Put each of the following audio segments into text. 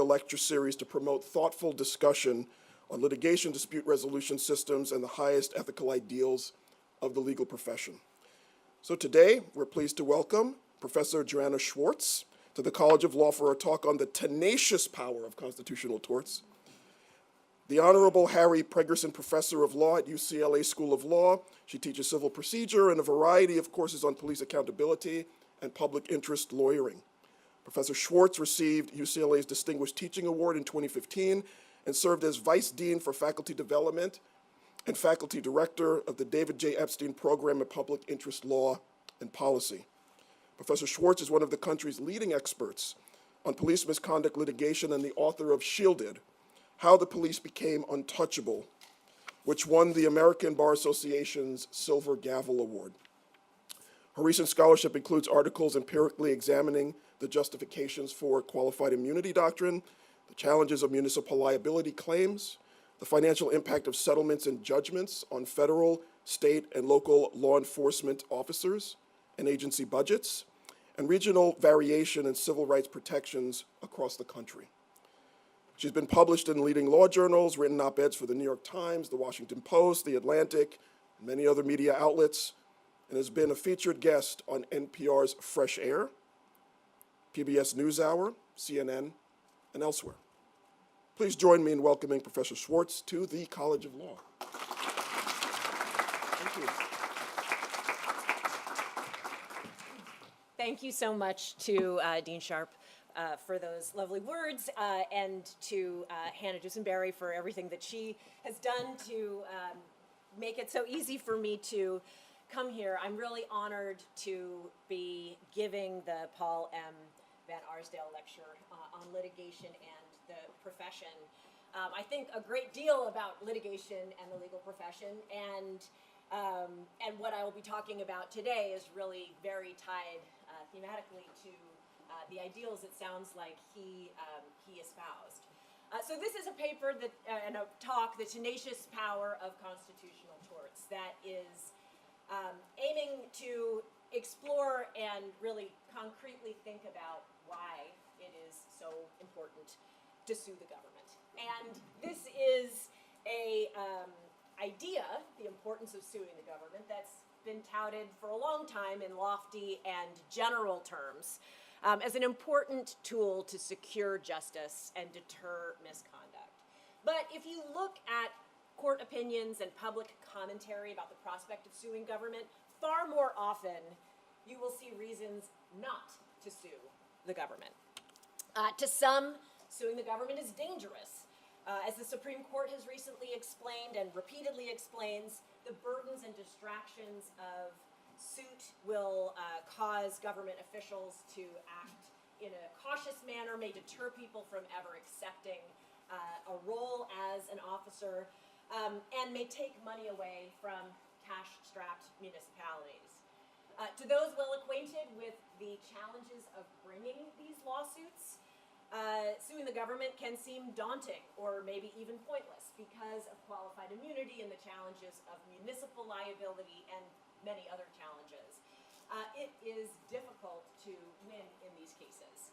lecture series to promote thoughtful discussion on litigation dispute resolution systems and the highest ethical ideals of the legal profession. So today, we're pleased to welcome Professor Joanna Schwartz to the College of Law for a talk on the tenacious power of constitutional torts. The Honorable Harry Pregerson Professor of Law at UCLA School of Law. She teaches civil procedure and a variety of courses on police accountability and public interest lawyering. Professor Schwartz received UCLA's Distinguished Teaching Award in 2015 and served as Vice Dean for Faculty Development and Faculty Director of the David J. Epstein Program of Public Interest Law and Policy. Professor Schwartz is one of the country's leading experts on police misconduct litigation and the author of Shielded, How the Police Became Untouchable, which won the American Bar Association's Silver Gavel Award. Her recent scholarship includes articles empirically examining the justifications for qualified immunity doctrine, the challenges of municipal liability claims, the financial impact of settlements and judgments on federal, state, and local law enforcement officers and agency budgets, and regional variation in civil rights protections across the country. She's been published in leading law journals, written op-eds for the New York Times, the Washington Post, the Atlantic, and many other media outlets, and has been a featured guest on NPR's Fresh Air, PBS NewsHour, CNN, and elsewhere. Please join me in welcoming Professor Schwartz to the College of Law. Thank you. Thank you so much to Dean Sharp for those lovely words, and to Hannah Dusenberry for everything that she has done to make it so easy for me to come here. I'm really honored to be giving the Paul M. Van Arsdell lecture on litigation and the profession. I think a great deal about litigation and the legal profession, and what I will be talking about today is really very tied thematically to the ideals it sounds like he espoused. So this is a paper that, and a talk, The Tenacious Power of Constitutional Torts, that is aiming to explore and really concretely think about why it is so important to sue the government. And this is a idea, the importance of suing the government, that's been touted for a long time in lofty and general terms as an important tool to secure justice and deter misconduct. But if you look at court opinions and public commentary about the prospect of suing government, far more often you will see reasons not to sue the government. To some, suing the government is dangerous. As the Supreme Court has recently explained and repeatedly explains, the burdens and distractions of suit will cause government officials to act in a cautious manner, may deter people from ever accepting a role as an officer, and may take money away from cash-strapped municipalities. To those well acquainted with the challenges of bringing these lawsuits, suing the government can seem daunting or maybe even pointless because of qualified immunity and the challenges of municipal liability and many other challenges. It is difficult to win in these cases,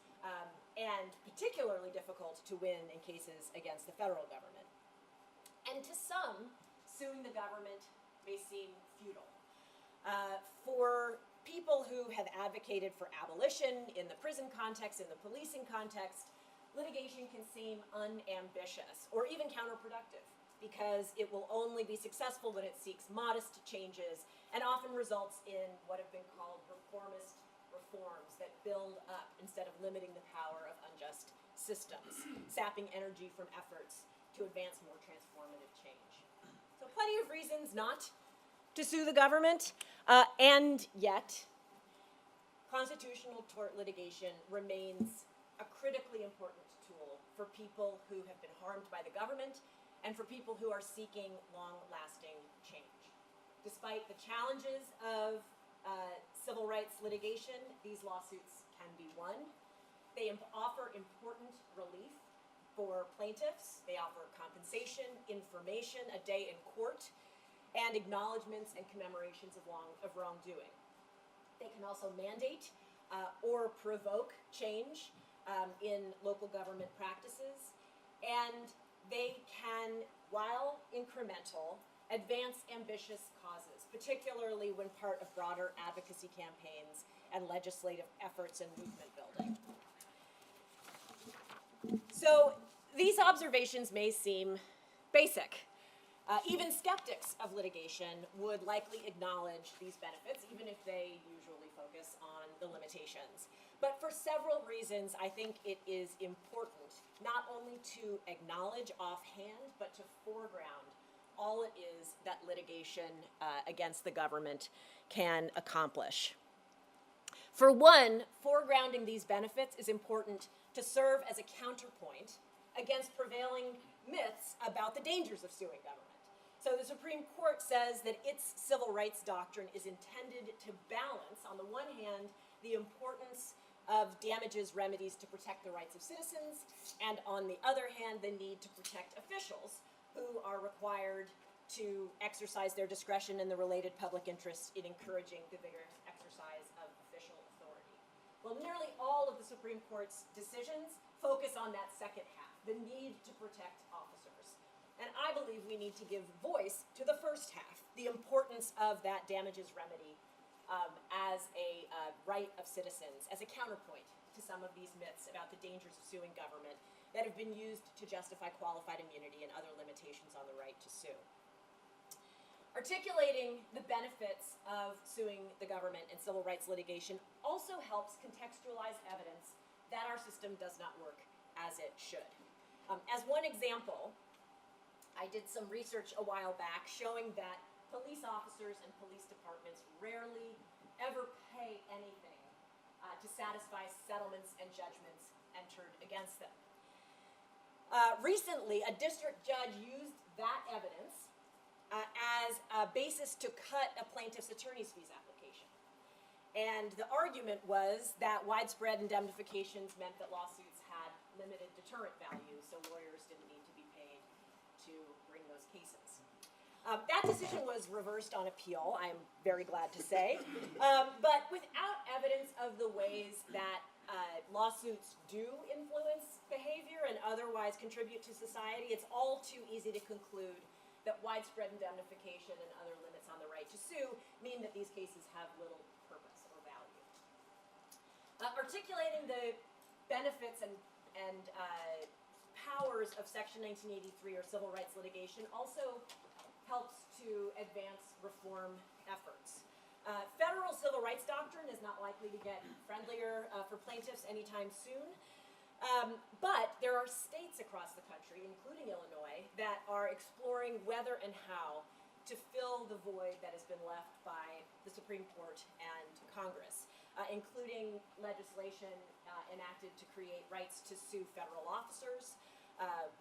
and particularly difficult to win in cases against the federal government. And to some, suing the government may seem futile. For people who have advocated for abolition in the prison context, in the policing context, litigation can seem unambitious or even counterproductive because it will only be successful when it seeks modest changes and often results in what have been called reformist reforms that build up instead of limiting the power of unjust systems, sapping energy from efforts to advance more transformative change. So plenty of reasons not to sue the government, and yet constitutional tort litigation remains a critically important tool for people who have been harmed by the government and for people who are seeking long-lasting change. Despite the challenges of civil rights litigation, these lawsuits can be won. They offer important relief for plaintiffs. They offer compensation, information, a day in court, and acknowledgments and commemorations of wrongdoing. They can also mandate or provoke change in local government practices, and they can, while incremental, advance ambitious causes, particularly when part of broader advocacy campaigns and legislative efforts and movement building. So these observations may seem basic. Even skeptics of litigation would likely acknowledge these benefits, even if they usually focus on the limitations. But for several reasons, I think it is important not only to acknowledge offhand, but to foreground all it is that litigation against the government can accomplish. For one, foregrounding these benefits is important to serve as a counterpoint against prevailing myths about the dangers of suing government. So the Supreme Court says that its civil rights doctrine is intended to balance, on the one hand, the importance of damages remedies to protect the rights of citizens, and on the other hand, the need to protect officials who are required to exercise their discretion in the related public interest in encouraging the vigorous exercise of official authority. Well, nearly all of the Supreme Court's decisions focus on that second half, the need to protect officers. And I believe we need to give voice to the first half, the importance of that damages remedy as a right of citizens, as a counterpoint to some of these myths about the dangers of suing government that have been used to justify qualified immunity and other limitations on the right to sue. Articulating the benefits of suing the government in civil rights litigation also helps contextualize evidence that our system does not work as it should. As one example, I did some research a while back showing that police officers and police departments rarely ever pay anything to satisfy settlements and judgments entered against them. Recently, a district judge used that evidence as a basis to cut a plaintiff's attorney's fees application. And the argument was that widespread indemnifications meant that lawsuits had limited deterrent value, so lawyers didn't need to be paid to bring those cases. That decision was reversed on appeal, I'm very glad to say, but without evidence of the ways that lawsuits do influence behavior and otherwise contribute to society, it's all too easy to conclude that widespread indemnification and other limits on the right to sue mean that these cases have little purpose or value. Articulating the benefits and powers of Section 1983 or civil rights litigation also helps to advance reform efforts. Federal civil rights doctrine is not likely to get friendlier for plaintiffs anytime soon, but there are states across the country, including Illinois, that are exploring whether and how to fill the void that has been left by the Supreme Court and Congress, including legislation enacted to create rights to sue federal officers,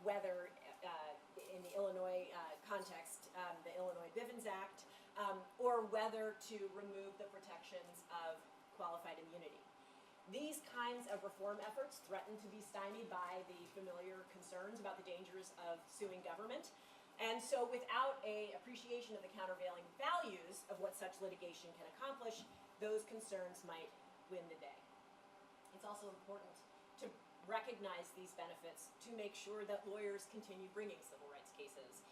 whether in the Illinois context, the Illinois Bivens Act, or whether to remove the protections of qualified immunity. These kinds of reform efforts threaten to be stymied by the familiar concerns about the dangers of suing government. And so without an appreciation of the countervailing values of what such litigation can accomplish, those concerns might win the day. It's also important to recognize these benefits to make sure that lawyers continue bringing civil rights cases.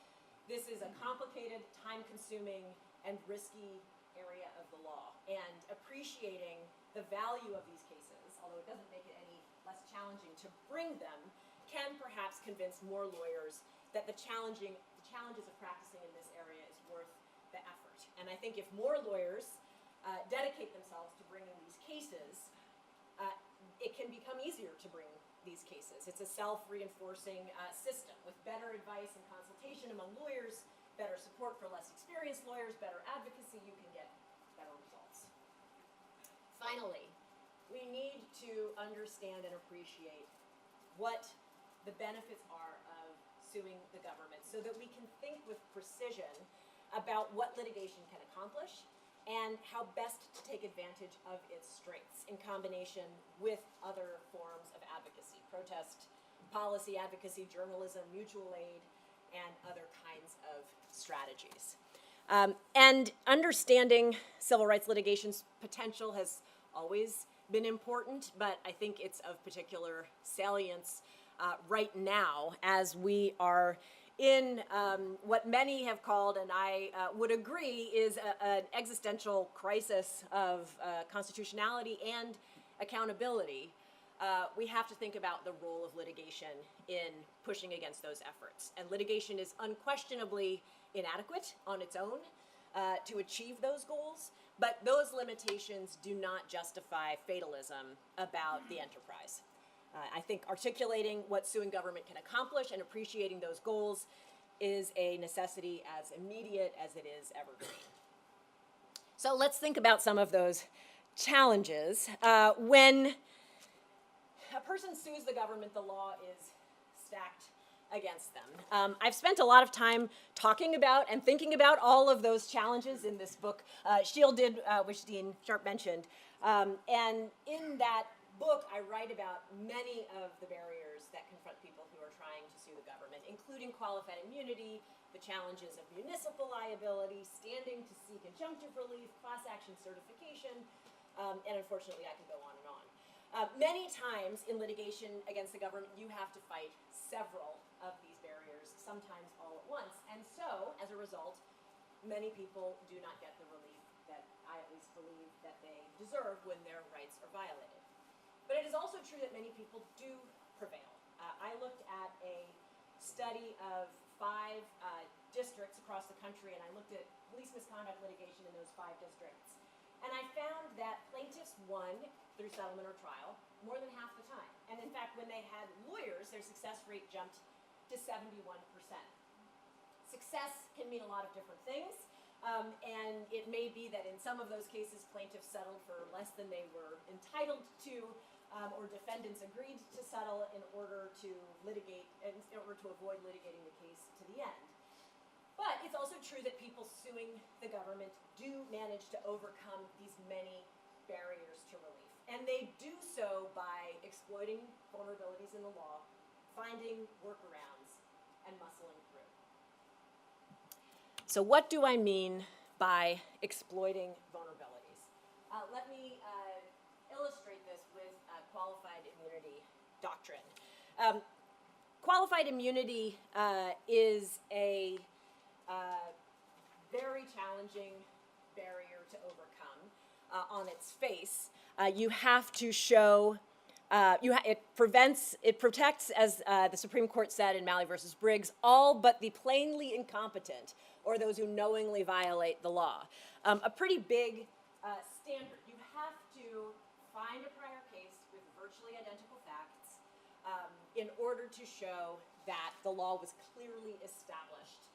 This is a complicated, time-consuming, and risky area of the law, and appreciating the value of these cases, although it doesn't make it any less challenging to bring them, can perhaps convince more lawyers that the challenges of practicing in this area is worth the effort. And I think if more lawyers dedicate themselves to bringing these cases, it can become easier to bring these cases. It's a self-reinforcing system with better advice and consultation among lawyers, better support for less experienced lawyers, better advocacy, you can get better results. Finally, we need to understand and appreciate what the benefits are of suing the government so that we can think with precision about what litigation can accomplish and how best to take advantage of its strengths in combination with other forms of advocacy, protest, policy advocacy, journalism, mutual aid, and other kinds of strategies. And understanding civil rights litigation's potential has always been important, but I think it's of particular salience right now as we are in what many have called, and I would agree, is an existential crisis of constitutionality and accountability. We have to think about the role of litigation in pushing against those efforts. And litigation is unquestionably inadequate on its own to achieve those goals, but those limitations do not justify fatalism about the enterprise. I think articulating what suing government can accomplish and appreciating those goals is a necessity as immediate as it is evergreen. So let's think about some of those challenges. When a person sues the government, the law is stacked against them. I've spent a lot of time talking about and thinking about all of those challenges in this book, Shielded, which Dean Sharp mentioned. And in that book, I write about many of the barriers that confront people who are trying to sue the government, including qualified immunity, the challenges of municipal liability, standing to seek injunctive relief, class action certification, and unfortunately I can go on and on. Many times in litigation against the government, you have to fight several of these barriers, sometimes all at once. And so, as a result, many people do not get the relief that I at least believe that they deserve when their rights are violated. But it is also true that many people do prevail. I looked at a study of 5 districts across the country, and I looked at police misconduct litigation in those 5 districts. And I found that plaintiffs won through settlement or trial more than half the time. And in fact, when they had lawyers, their success rate jumped to 71%. Success can mean a lot of different things. And it may be that in some of those cases, plaintiffs settled for less than they were entitled to, or defendants agreed to settle in order to litigate, in order to avoid litigating the case to the end. But it's also true that people suing the government do manage to overcome these many barriers to relief. And they do so by exploiting vulnerabilities in the law, finding workarounds, and muscling through. So what do I mean by exploiting vulnerabilities? Let me illustrate this with qualified immunity doctrine. Qualified immunity is a very challenging barrier to overcome on its face. You have to show, it protects, as the Supreme Court said in Malley versus Briggs, all but the plainly incompetent or those who knowingly violate the law. A pretty big standard. You have to find a prior case with virtually identical facts in order to show that the law was clearly established,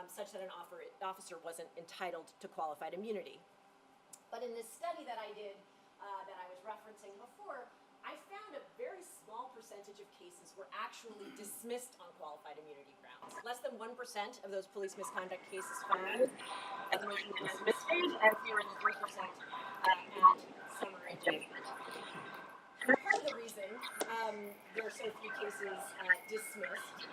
such that an officer wasn't entitled to qualified immunity. But in this study that I did, that I was referencing before, I found a very small percentage of cases were actually dismissed on qualified immunity grounds. Less than 1% of those police misconduct cases found at the motion to dismiss stage, and fewer than 3% at summary judgment. Part of the reason there are so few cases dismissed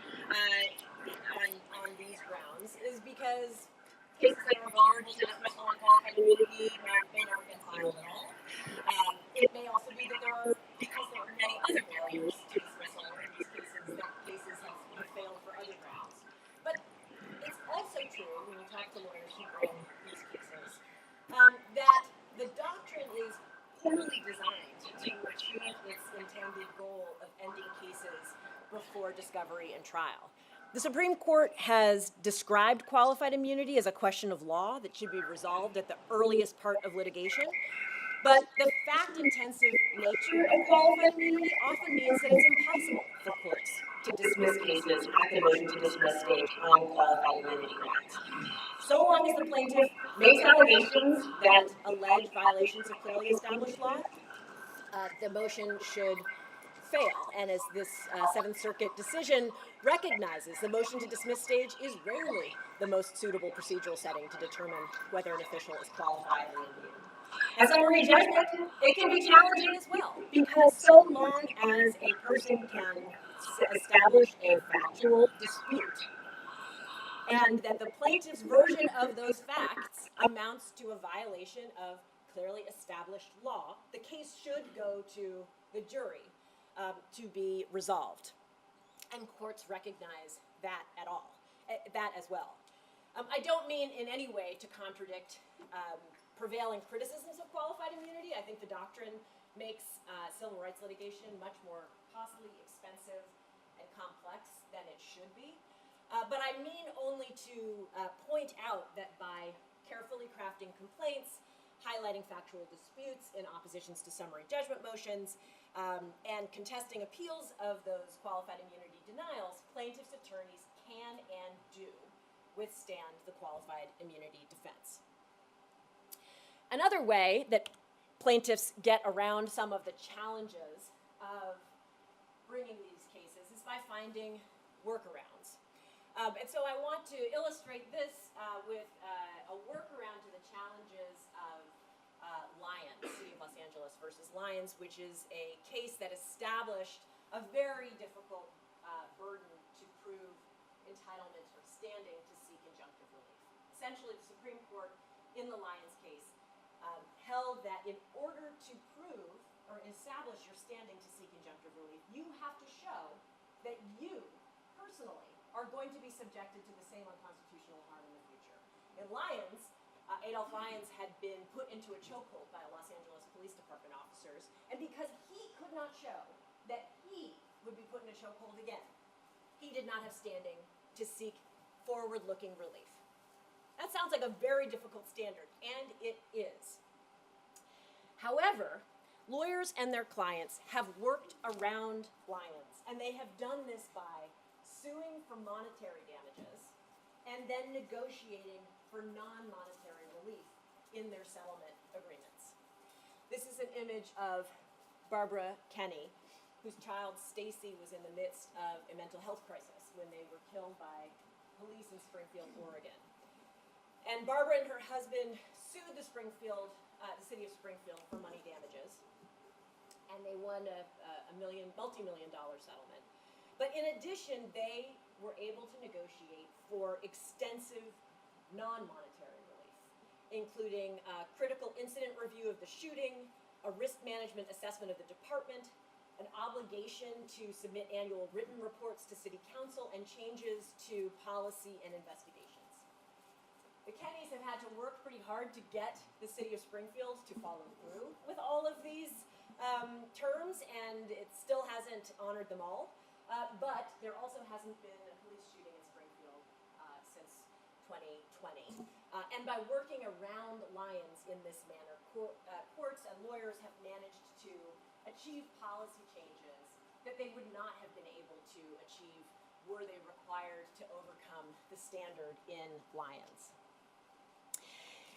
on these grounds is because cases that are vulnerable to dismissal on qualified immunity may not get filed at all. It may also be that because there are many other barriers to dismissal in these cases, that cases have failed for other grounds. But it's also true, when you talk to lawyers who bring these cases, that the doctrine is poorly designed to achieve its intended goal of ending cases before discovery and trial. The Supreme Court has described qualified immunity as a question of law that should be resolved at the earliest part of litigation. But the fact-intensive nature of qualified immunity often means that it's impossible for courts to dismiss cases at the motion to dismiss stage on qualified immunity grounds. So long as the plaintiff makes allegations that allege violations of clearly established law, the motion should fail. And as this Seventh Circuit decision recognizes, the motion to dismiss stage is rarely the most suitable procedural setting to determine whether an official is qualified or immune. At summary judgment, it can be challenging as well, because so long as a person can establish a factual dispute, and that the plaintiff's version of those facts amounts to a violation of clearly established law, the case should go to the jury to be resolved. And courts recognize that that as well. I don't mean in any way to contradict prevailing criticisms of qualified immunity. I think the doctrine makes civil rights litigation much more costly, expensive, and complex than it should be. But I mean only to point out that by carefully crafting complaints, highlighting factual disputes in oppositions to summary judgment motions, and contesting appeals of those qualified immunity denials, plaintiffs' attorneys can and do withstand the qualified immunity defense. Another way that plaintiffs get around some of the challenges of bringing these cases is by finding workarounds. And so I want to illustrate this with a workaround to the challenges of Lyons, City of Los Angeles versus Lyons, which is a case that established a very difficult burden to prove entitlement or standing to seek injunctive relief. Essentially, the Supreme Court in the Lyons case held that in order to prove or establish your standing to seek injunctive relief, you have to show that you personally are going to be subjected to the same unconstitutional harm in the future. In Lyons, Adolph Lyons had been put into a chokehold by Los Angeles Police Department officers, and because he could not show that he would be put in a chokehold again, he did not have standing to seek forward-looking relief. That sounds like a very difficult standard, and it is. However, lawyers and their clients have worked around Lyons, and they have done this by suing for monetary damages and then negotiating for non-monetary relief in their settlement agreements. This is an image of Barbara Kenny, whose child Stacy was in the midst of a mental health crisis when they were killed by police in Springfield, Oregon. And Barbara and her husband sued the city of Springfield for money damages, and they won a multi-million-dollar settlement. But in addition, they were able to negotiate for extensive non-monetary relief, including a critical incident review of the shooting, a risk management assessment of the department, an obligation to submit annual written reports to city council, and changes to policy and investigations. The Kennys have had to work pretty hard to get the city of Springfield to follow through with all of these terms, and it still hasn't honored them all. But there also hasn't been a police shooting in Springfield since 2020. And by working around Lyons in this manner, courts and lawyers have managed to achieve policy changes that they would not have been able to achieve were they required to overcome the standard in Lyons.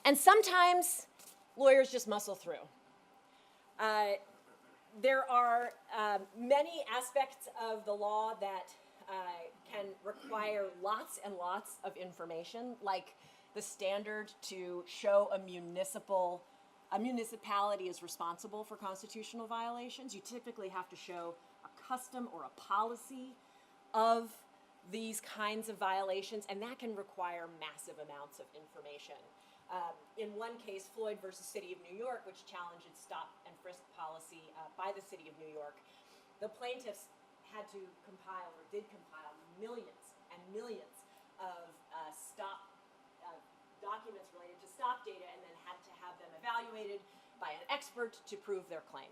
And sometimes lawyers just muscle through. There are many aspects of the law that can require lots and lots of information, like the standard to show a municipality is responsible for constitutional violations. You typically have to show a custom or a policy of these kinds of violations, and that can require massive amounts of information. In one case, Floyd versus City of New York, which challenged its stop and frisk policy by the City of New York, the plaintiffs had to compile, or did compile, millions and millions of documents related to stop data, and then had to have them evaluated by an expert to prove their claim.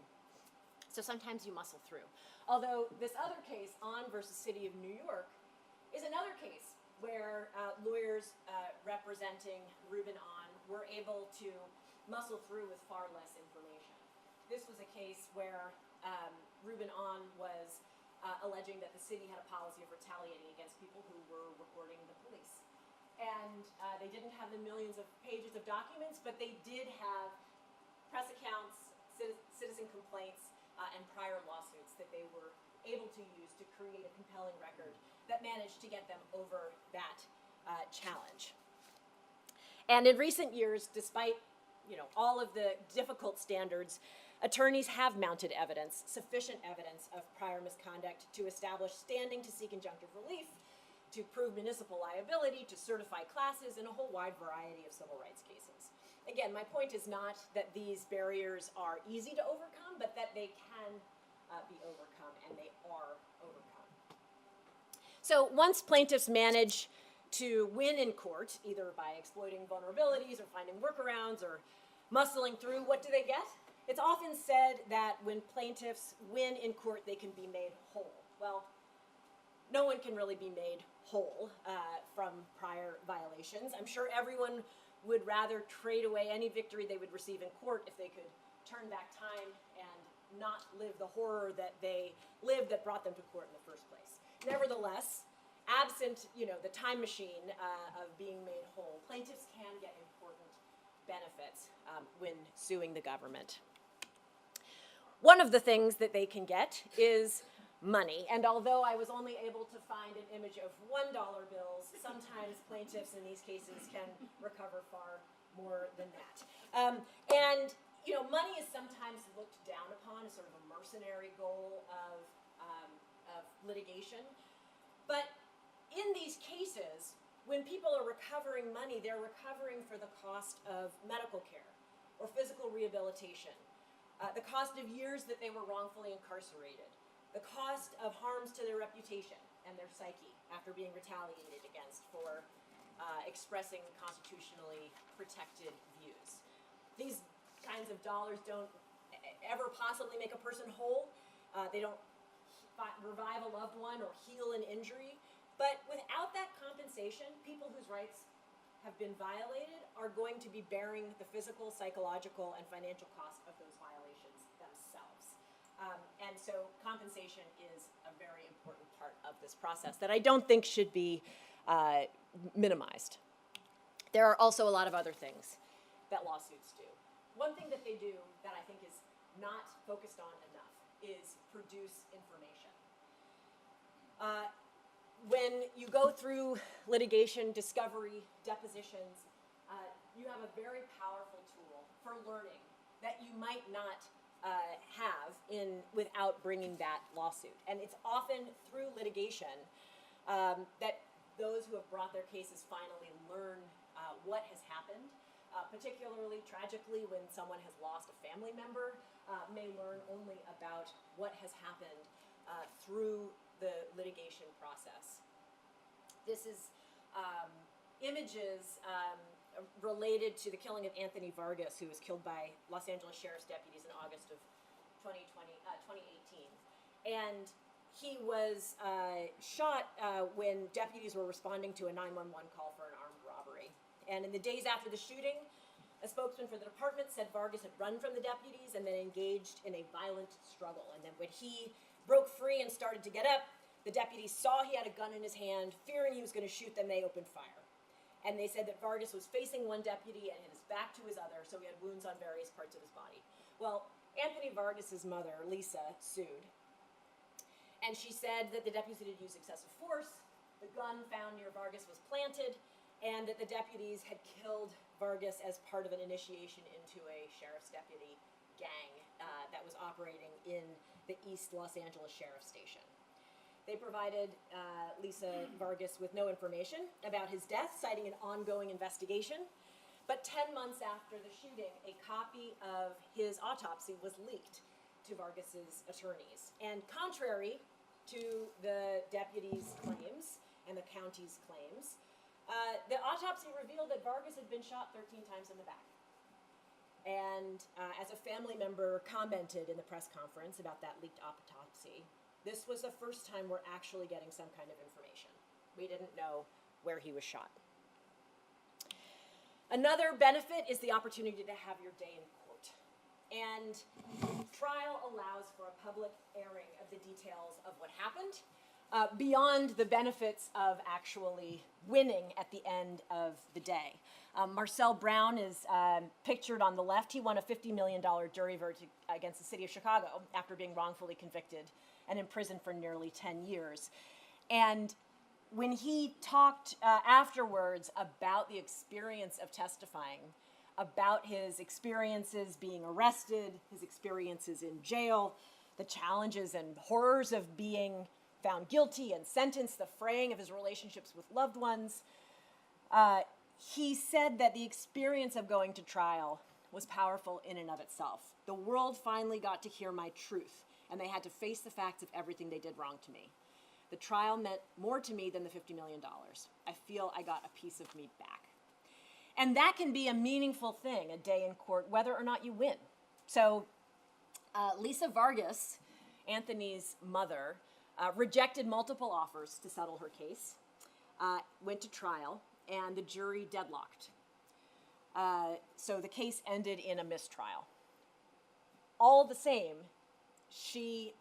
So sometimes you muscle through. Although this other case, On versus City of New York, is another case where lawyers representing Reuben On were able to muscle through with far less information. This was a case where Reuben On was alleging that the city had a policy of retaliating against people who were reporting the police. And they didn't have the millions of pages of documents, but they did have press accounts, citizen complaints, and prior lawsuits that they were able to use to create a compelling record that managed to get them over that challenge. And in recent years, despite all of the difficult standards, attorneys have mounted evidence, sufficient evidence of prior misconduct to establish standing to seek injunctive relief, to prove municipal liability, to certify classes, and a whole wide variety of civil rights cases. again, my point is not that these barriers are easy to overcome, but that they can be overcome, and they are overcome. So once plaintiffs manage to win in court, either by exploiting vulnerabilities or finding workarounds or muscling through, what do they get? It's often said that when plaintiffs win in court, they can be made whole. Well, no one can really be made whole from prior violations. I'm sure everyone would rather trade away any victory they would receive in court if they could turn back time and not live the horror that they lived that brought them to court in the first place. Nevertheless, absent, the time machine of being made whole, plaintiffs can get important benefits when suing the government. One of the things that they can get is money, and although I was only able to find an image of $1 bills, sometimes plaintiffs in these cases can recover far more than that. And money is sometimes looked down upon as sort of a mercenary goal of litigation, but in these cases, when people are recovering money, they're recovering for the cost of medical care or physical rehabilitation, the cost of years that they were wrongfully incarcerated, the cost of harms to their reputation and their psyche after being retaliated against for expressing constitutionally protected views. These kinds of dollars don't ever possibly make a person whole. They don't revive a loved one or heal an injury. But without that compensation, people whose rights have been violated are going to be bearing the physical, psychological, and financial cost of those violations themselves. And so compensation is a very important part of this process that I don't think should be minimized. There are also a lot of other things that lawsuits do. One thing that they do that I think is not focused on enough is produce information. When you go through litigation, discovery, depositions, you have a very powerful tool for learning that you might not have without bringing that lawsuit. And it's often through litigation that those who have brought their cases finally learn what has happened. Particularly tragically, when someone has lost a family member, may learn only about what has happened through the litigation process. This is images related to the killing of Anthony Vargas, who was killed by Los Angeles Sheriff's deputies in August of 2018. And he was shot when deputies were responding to a 911 call for an armed robbery. And in the days after the shooting, a spokesman for the department said Vargas had run from the deputies and then engaged in a violent struggle. And then when he broke free and started to get up, the deputies saw he had a gun in his hand. Fearing he was going to shoot them, they opened fire. And they said that Vargas was facing one deputy and had his back to his other, so he had wounds on various parts of his body. Well, Anthony Vargas's mother, Lisa, sued. And she said that the deputies had used excessive force, the gun found near Vargas was planted, and that the deputies had killed Vargas as part of an initiation into a sheriff's deputy gang that was operating in the East Los Angeles Sheriff's Station. They provided Lisa Vargas with no information about his death, citing an ongoing investigation. But 10 months after the shooting, a copy of his autopsy was leaked to Vargas's attorneys. And contrary to the deputies' claims and the county's claims, the autopsy revealed that Vargas had been shot 13 times in the back. And as a family member commented in the press conference about that leaked autopsy, this was the first time we're actually getting some kind of information. We didn't know where he was shot. Another benefit is the opportunity to have your day in court. And trial allows for a public airing of the details of what happened, beyond the benefits of actually winning at the end of the day. Marcel Brown is pictured on the left. He won a $50 million jury verdict against the city of Chicago after being wrongfully convicted and imprisoned for nearly 10 years. And when he talked afterwards about the experience of testifying, about his experiences being arrested, his experiences in jail, the challenges and horrors of being found guilty and sentenced, the fraying of his relationships with loved ones, he said that the experience of going to trial was powerful in and of itself. The world finally got to hear my truth, and they had to face the facts of everything they did wrong to me. The trial meant more to me than the $50 million. I feel I got a piece of me back. And that can be a meaningful thing, a day in court, whether or not you win. So Lisa Vargas, Anthony's mother, rejected multiple offers to settle her case, went to trial, and the jury deadlocked. So the case ended in a mistrial. All the same, she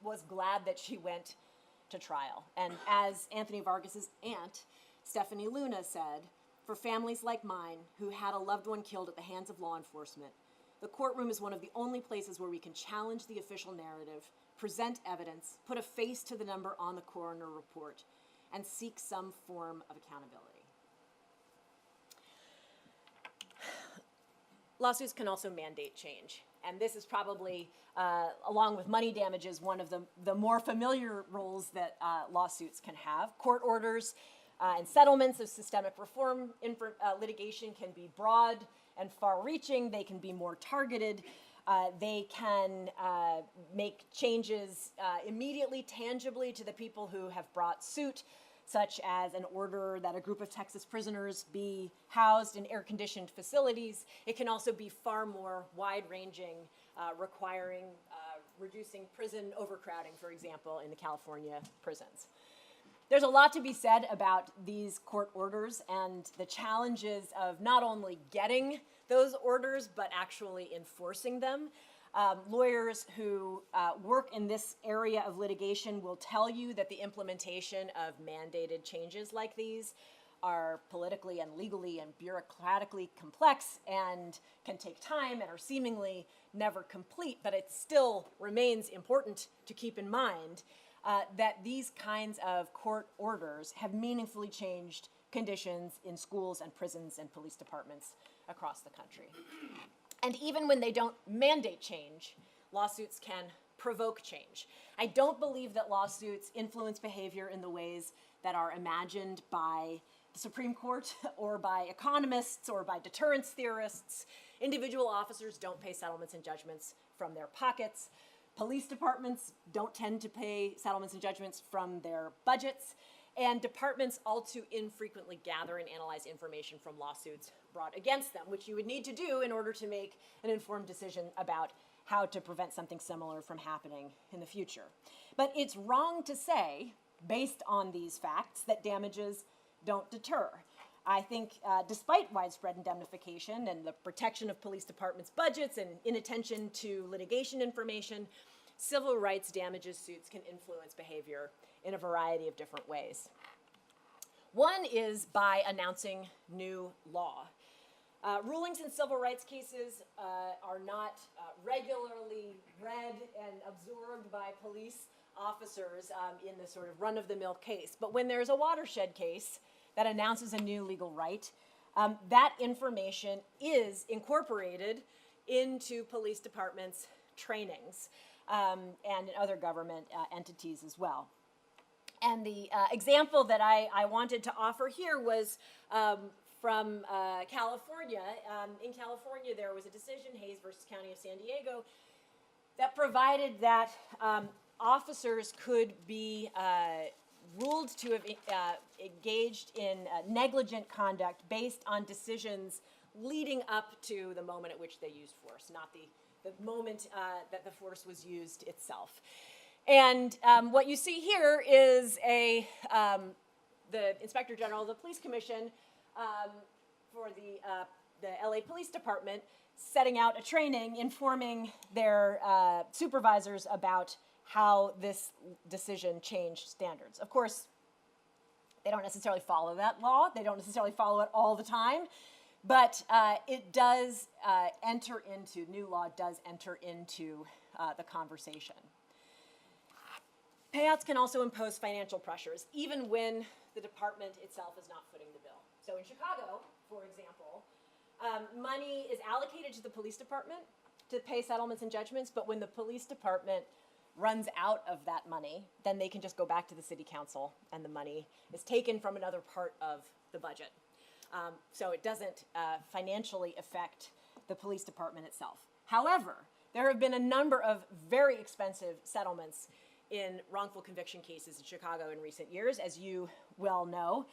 was glad that she went to trial. And as Anthony Vargas's aunt, Stephanie Luna, said, for families like mine who had a loved one killed at the hands of law enforcement, the courtroom is one of the only places where we can challenge the official narrative, present evidence, put a face to the number on the coroner report, and seek some form of accountability. Lawsuits can also mandate change. And this is probably, along with money damages, one of the more familiar roles that lawsuits can have. Court orders and settlements of systemic reform litigation can be broad and far-reaching. They can be more targeted. They can make changes immediately, tangibly to the people who have brought suit, such as an order that a group of Texas prisoners be housed in air-conditioned facilities. It can also be far more wide-ranging, requiring reducing prison overcrowding, for example, in the California prisons. There's a lot to be said about these court orders and the challenges of not only getting those orders, but actually enforcing them. Lawyers who work in this area of litigation will tell you that the implementation of mandated changes like these are politically and legally and bureaucratically complex and can take time and are seemingly never complete, but it still remains important to keep in mind that these kinds of court orders have meaningfully changed conditions in schools and prisons and police departments across the country. And even when they don't mandate change, lawsuits can provoke change. I don't believe that lawsuits influence behavior in the ways that are imagined by the Supreme Court or by economists or by deterrence theorists. Individual officers don't pay settlements and judgments from their pockets. Police departments don't tend to pay settlements and judgments from their budgets. And departments all too infrequently gather and analyze information from lawsuits brought against them, which you would need to do in order to make an informed decision about how to prevent something similar from happening in the future. But it's wrong to say, based on these facts, that damages don't deter. I think despite widespread indemnification and the protection of police departments' budgets and inattention to litigation information, civil rights damages suits can influence behavior in a variety of different ways. One is by announcing new law. Rulings in civil rights cases are not regularly read and absorbed by police officers in the sort of run-of-the-mill case. But when there's a watershed case that announces a new legal right, that information is incorporated into police departments' trainings and in other government entities as well. And the example that I wanted to offer here was from California. In California, there was a decision, Hayes versus County of San Diego, that provided that officers could be ruled to have engaged in negligent conduct based on decisions leading up to the moment at which they used force, not the moment that the force was used itself. And what you see here is the Inspector General of the Police Commission for the LA Police Department setting out a training informing their supervisors about how this decision changed standards. Of course, they don't necessarily follow that law. They don't necessarily follow it all the time. But it does new law does enter into the conversation. Payouts can also impose financial pressures, even when the department itself is not footing the bill. So in Chicago, for example, money is allocated to the police department to pay settlements and judgments, but when the police department runs out of that money, then they can just go back to the city council and the money is taken from another part of the budget. so it doesn't financially affect the police department itself. However, there have been a number of very expensive settlements in wrongful conviction cases in Chicago in recent years, as you well know.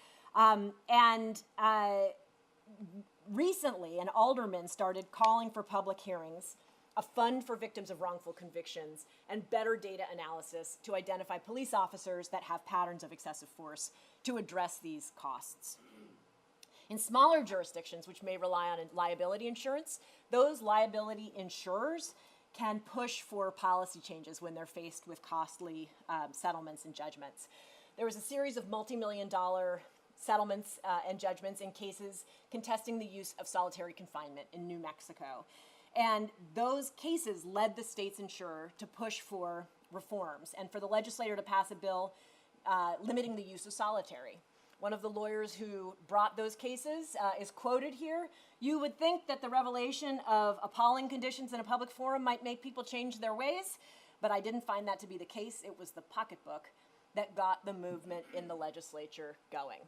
Recently, an alderman started calling for public hearings, a fund for victims of wrongful convictions, and better data analysis to identify police officers that have patterns of excessive force to address these costs. In smaller jurisdictions, which may rely on liability insurance, those liability insurers can push for policy changes when they're faced with costly settlements and judgments. There was a series of multi-million-dollar settlements and judgments in cases contesting the use of solitary confinement in New Mexico. And those cases led the state's insurer to push for reforms and for the legislator to pass a bill limiting the use of solitary. One of the lawyers who brought those cases is quoted here. "You would think that the revelation of appalling conditions in a public forum might make people change their ways, but I didn't find that to be the case. It was the pocketbook that got the movement in the legislature going."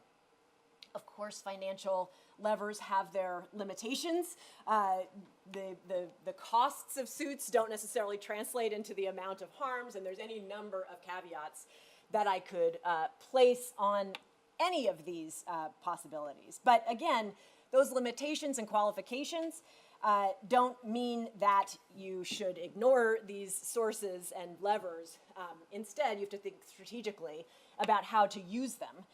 Of course, financial levers have their limitations. The costs of suits don't necessarily translate into the amount of harms, and there's any number of caveats that I could place on any of these possibilities. But again, those limitations and qualifications don't mean that you should ignore these sources and levers. Instead, you have to think strategically about how to use them.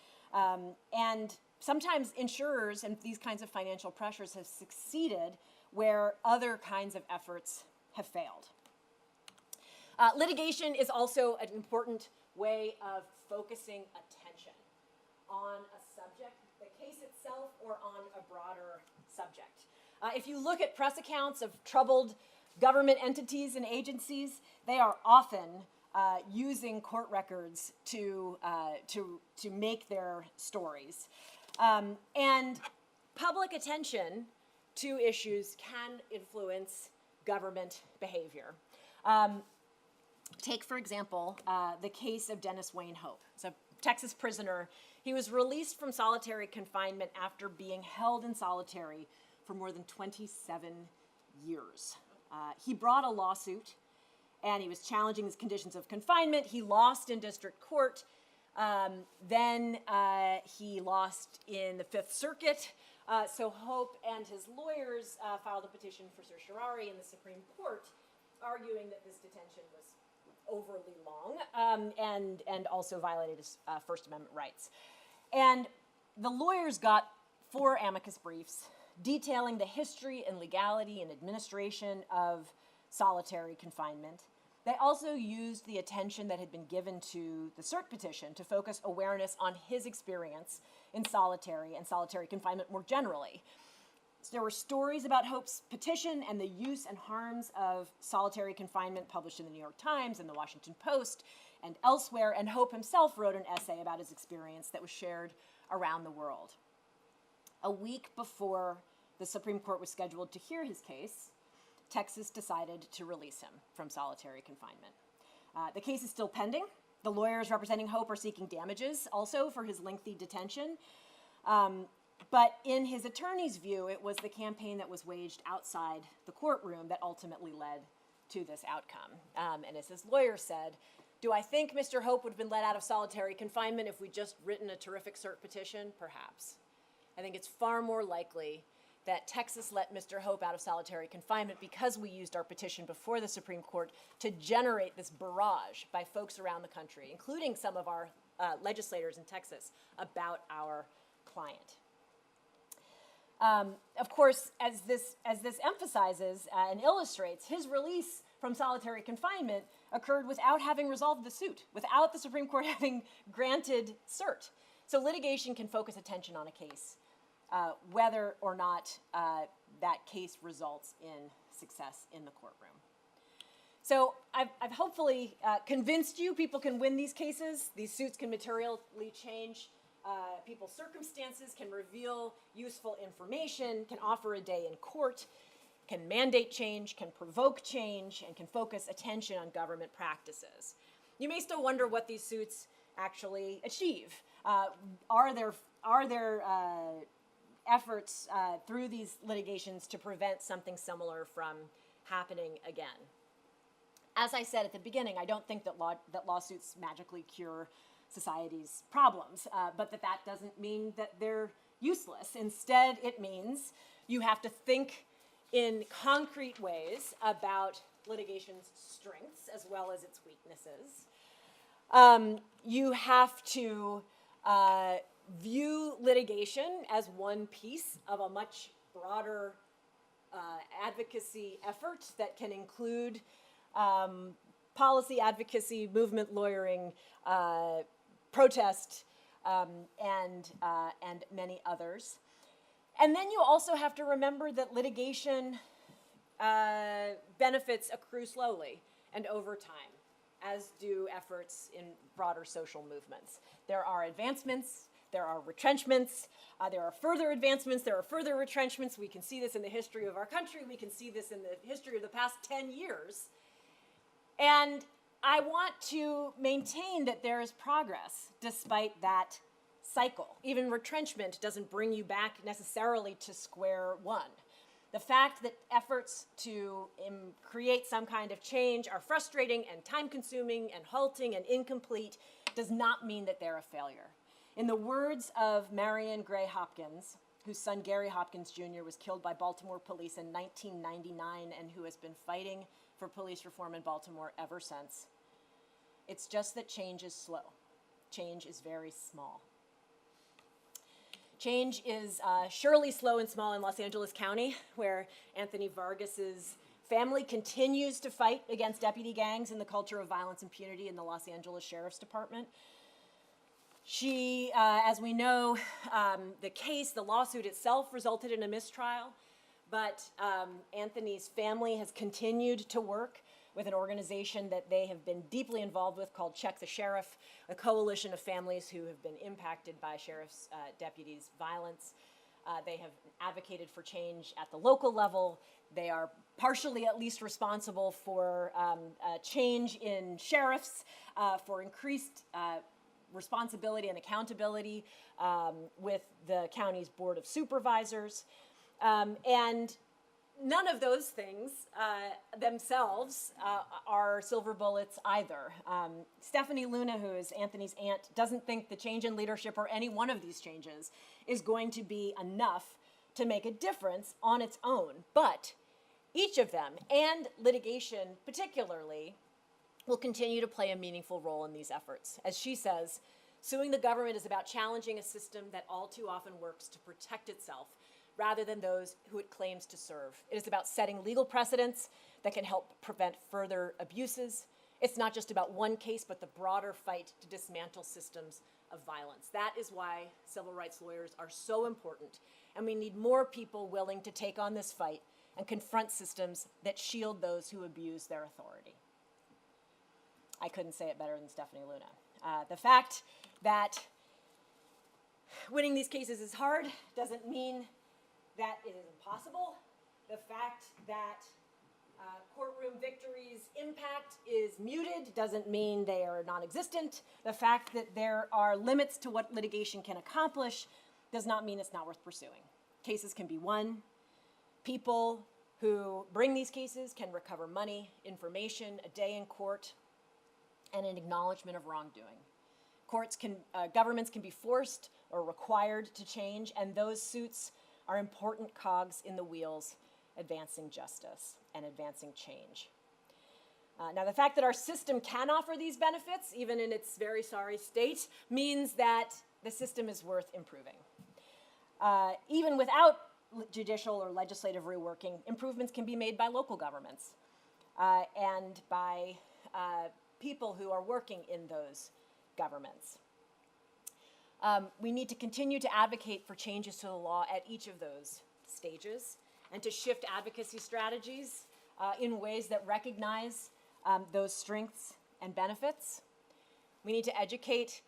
And sometimes insurers and these kinds of financial pressures have succeeded where other kinds of efforts have failed. Litigation is also an important way of focusing attention on a subject, the case itself, or on a broader subject. If you look at press accounts of troubled government entities and agencies, they are often using court records to make their stories. And public attention to issues can influence government behavior. Take, for example, the case of Dennis Wayne Hope. It's a Texas prisoner. He was released from solitary confinement after being held in solitary for more than 27 years. He brought a lawsuit, and he was challenging his conditions of confinement. He lost in district court. Then he lost in the Fifth Circuit. So Hope and his lawyers filed a petition for certiorari in the Supreme Court, arguing that this detention was overly long and also violated his First Amendment rights. And the lawyers got 4 amicus briefs detailing the history and legality and administration of solitary confinement. They also used the attention that had been given to the cert petition to focus awareness on his experience in solitary and solitary confinement more generally. So there were stories about Hope's petition and the use and harms of solitary confinement published in the New York Times and the Washington Post and elsewhere, and Hope himself wrote an essay about his experience that was shared around the world. A week before the Supreme Court was scheduled to hear his case, Texas decided to release him from solitary confinement. The case is still pending. The lawyers representing Hope are seeking damages also for his lengthy detention. But in his attorney's view, it was the campaign that was waged outside the courtroom that ultimately led to this outcome. And as his lawyer said, "Do I think Mr. Hope would have been let out of solitary confinement if we'd just written a terrific cert petition? Perhaps. I think it's far more likely that Texas let Mr. Hope out of solitary confinement because we used our petition before the Supreme Court to generate this barrage by folks around the country, including some of our legislators in Texas, about our client." Of course, as this emphasizes and illustrates, his release from solitary confinement occurred without having resolved the suit, without the Supreme Court having granted cert. So litigation can focus attention on a case, whether or not that case results in success in the courtroom. So I've hopefully convinced you people can win these cases. These suits can materially change people's circumstances, can reveal useful information, can offer a day in court, can mandate change, can provoke change, and can focus attention on government practices. You may still wonder what these suits actually achieve. Are there efforts through these litigations to prevent something similar from happening again. As I said at the beginning, I don't think that lawsuits magically cure society's problems, but that doesn't mean that they're useless. Instead, it means you have to think in concrete ways about litigation's strengths as well as its weaknesses. You have to view litigation as one piece of a much broader advocacy effort that can include policy advocacy, movement lawyering, protest, and many others. And then you also have to remember that litigation benefits accrue slowly and over time, as do efforts in broader social movements. There are advancements, there are retrenchments, there are further advancements, there are further retrenchments. We can see this in the history of our country. We can see this in the history of the past 10 years. And I want to maintain that there is progress despite that cycle. Even retrenchment doesn't bring you back necessarily to square one. The fact that efforts to create some kind of change are frustrating and time-consuming and halting and incomplete does not mean that they're a failure. In the words of Marion Gray Hopkins, whose son Gary Hopkins Jr. was killed by Baltimore police in 1999 and who has been fighting for police reform in Baltimore ever since, it's just that change is slow. Change is very small. Change is surely slow and small in Los Angeles County, where Anthony Vargas's family continues to fight against deputy gangs and the culture of violence and impunity in the Los Angeles Sheriff's Department. She, as we know, the lawsuit itself resulted in a mistrial, but Anthony's family has continued to work with an organization that they have been deeply involved with called Check the Sheriff, a coalition of families who have been impacted by sheriff's deputies' violence. They have advocated for change at the local level. They are partially at least responsible for change in sheriffs, for increased responsibility and accountability with the county's Board of Supervisors. And none of those things themselves are silver bullets either. Stephanie Luna, who is Anthony's aunt, doesn't think the change in leadership or any one of these changes is going to be enough to make a difference on its own. But each of them, and litigation particularly, will continue to play a meaningful role in these efforts. As she says, suing the government is about challenging a system that all too often works to protect itself rather than those who it claims to serve. It is about setting legal precedents that can help prevent further abuses. It's not just about one case, but the broader fight to dismantle systems of violence. That is why civil rights lawyers are so important, and we need more people willing to take on this fight and confront systems that shield those who abuse their authority. I couldn't say it better than Stephanie Luna. The fact that winning these cases is hard doesn't mean that it is impossible. The fact that courtroom victories' impact is muted doesn't mean they are non-existent. The fact that there are limits to what litigation can accomplish does not mean it's not worth pursuing. Cases can be won. People who bring these cases can recover money, information, a day in court, and an acknowledgement of wrongdoing. Governments can be forced or required to change, and those suits are important cogs in the wheels advancing justice and advancing change. Now, the fact that our system can offer these benefits, even in its very sorry state, means that the system is worth improving. Even without judicial or legislative reworking, improvements can be made by local governments and by people who are working in those governments. We need to continue to advocate for changes to the law at each of those stages and to shift advocacy strategies in ways that recognize those strengths and benefits. We need to educate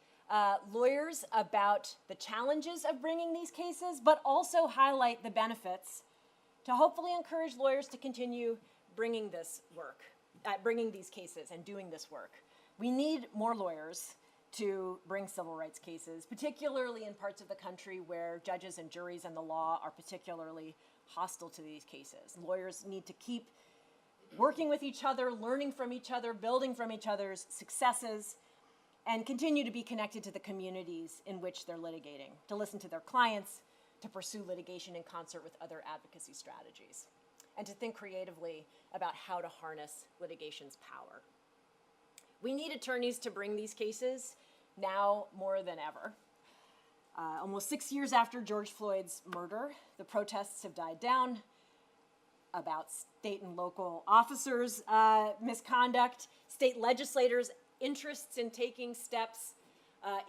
lawyers about the challenges of bringing these cases, but also highlight the benefits to hopefully encourage lawyers to continue bringing these cases and doing this work. We need more lawyers to bring civil rights cases, particularly in parts of the country where judges and juries and the law are particularly hostile to these cases. Lawyers need to keep working with each other, learning from each other, building from each other's successes, and continue to be connected to the communities in which they're litigating, to listen to their clients, to pursue litigation in concert with other advocacy strategies, and to think creatively about how to harness litigation's power. We need attorneys to bring these cases now more than ever. Almost 6 years after George Floyd's murder, the protests have died down about state and local officers' misconduct. State legislators' interests in taking steps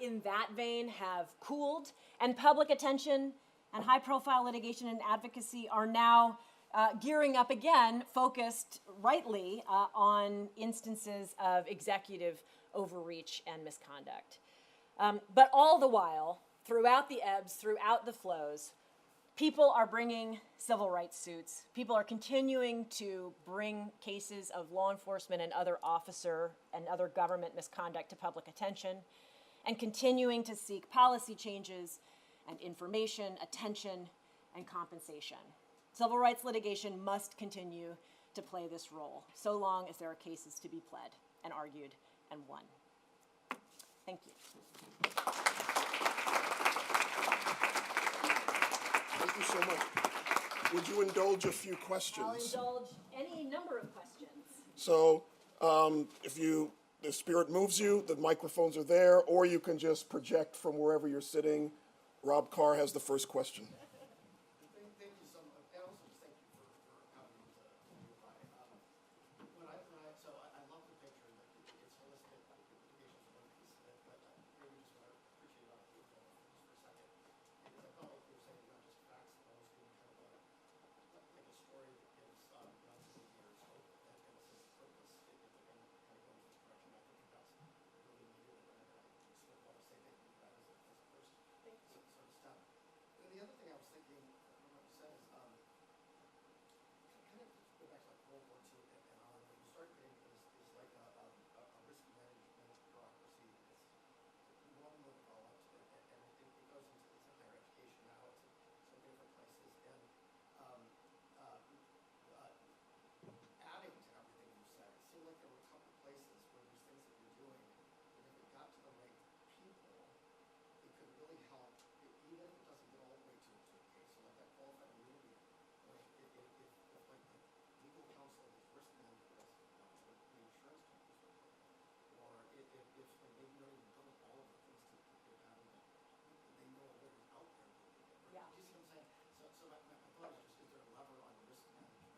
in that vein have cooled, and public attention and high-profile litigation and advocacy are now gearing up again, focused rightly on instances of executive overreach and misconduct. But all the while, throughout the ebbs, throughout the flows, people are bringing civil rights suits. People are continuing to bring cases of law enforcement and other officer and other government misconduct to public attention, and continuing to seek policy changes and information, attention, and compensation. Civil rights litigation must continue to play this role, so long as there are cases to be pled and argued and won. Thank you. Thank you so much. Would you indulge a few questions? I'll indulge any number of questions. So if the spirit moves you, the microphones are there, or you can just project from wherever you're sitting. Rob Carr has the first question. Thank you so much. And also just thank you for having me to unify. I love the picture that it's holistic. Litigation is one piece of it, but I really just want to appreciate about the info just for a second. Because I felt like you were saying not just facts, but almost being kind of like a story that gives young years hope and a sense of purpose if they're going to kind of go in this direction. I think that's really needed, and I just want to say thank you for that as a first sort of step. And the other thing I was thinking, what you said is, kind of go back to like World War II and on, when you start getting is like a risk management bureaucracy. It's one more developed, and I think it goes into higher education now. It's in different places, and adding to everything you said, it seemed like there were a couple places where there's things that you're doing, and if it got to the right people, it could really help, even if it doesn't get all the way to a case. So like that qualified immunity, like if like the legal counsel is risk manager, that's what the insurance companies are doing. Or if like maybe you don't even know all of the things to get out of it, they know what is out there. Yeah. Do you see what I'm saying? So my thought is just, is there a lever on risk management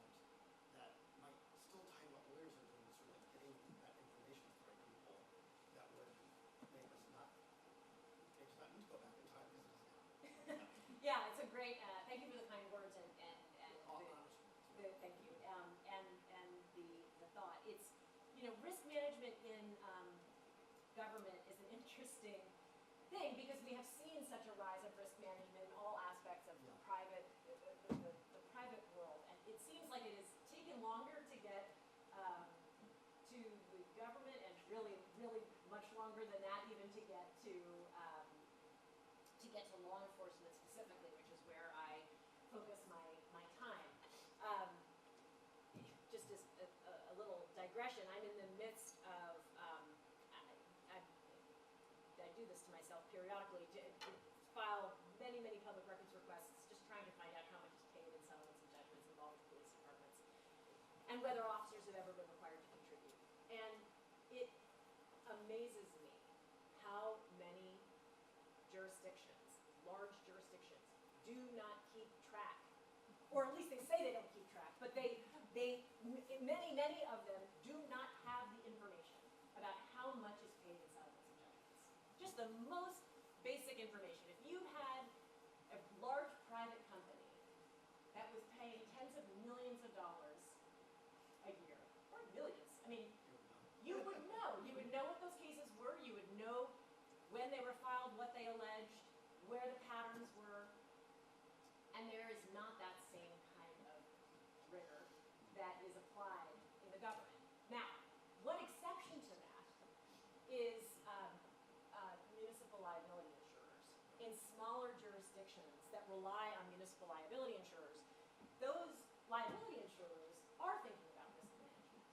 that might still tie what lawyers are doing, sort of like getting that information to the right people that would make us not need to go back in time because it doesn't happen. Yeah, it's a great, thank you for the kind words and All the, honesty. thank you, and the thought. It's, risk management in government is an interesting thing because we have seen such a rise of risk management in all aspects of the private, the private world. And it seems like it has taken longer to get to the government, and really, really much longer than that even to get to law enforcement specifically, which is where I focus my time. Just as a little digression, I'm in the midst of, I do this to myself periodically, to file many, many public records requests, just trying to find out how much is paid in settlements and judgments involving police departments, and whether officers have ever been required to contribute. And it amazes me how many jurisdictions, large jurisdictions, do not keep track, or at least they say they don't keep track, but many of them do not have the information about how much is paid in settlements and judgments. Just the most basic information. If you had a large private company that was paying tens of millions of dollars a year, or millions, I mean, you would know. You would know what those cases were. You would know when they were filed, what they alleged, where the patterns were. And there is not that same kind of rigor that is applied in the government. Now, one exception to that is rely on municipal liability insurers, those liability insurers are thinking about risk management.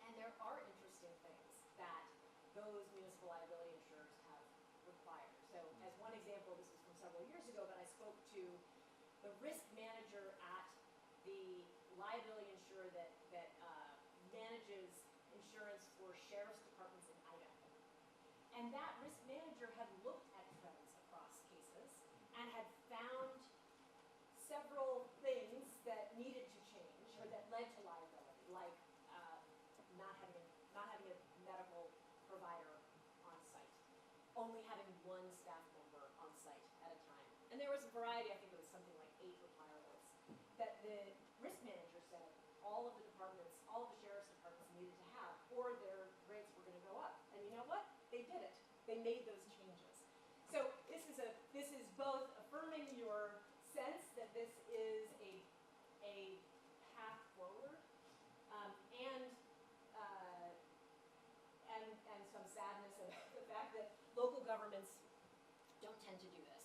And there are interesting things that those municipal liability insurers have required. So as one example, this was from several years ago, but I spoke to the risk manager at the liability insurer that manages insurance for sheriff's departments in Idaho. And that risk manager had looked at trends across cases and had found several things that needed to change or that led to liability, like not having a medical provider on site, only having one staff member on site at a time. And there was a variety, I think it was something like 8 requirements, that the risk manager said all of the departments, all of the sheriff's departments needed to have, or their rates were going to go up. And you know what? They did it. They made those changes. So this is both affirming your sense that this is a path forward, and some sadness about the fact that local governments don't tend to do this.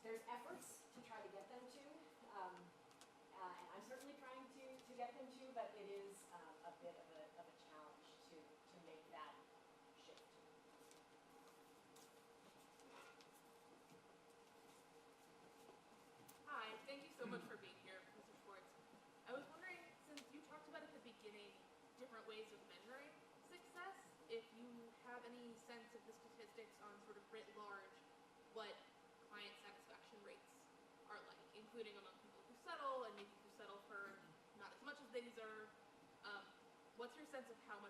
There's efforts to try to get them to, and I'm certainly trying to get them to, but it is a bit of a challenge to make that shift. Hi, thank you so much for being here, Mr. Schwartz. I was wondering, since you talked about at the beginning different ways of measuring success, if you have any sense of the statistics on sort of writ large what client satisfaction rates are like, including among people who settle and maybe who settle for not as much as they deserve. What's your sense of how much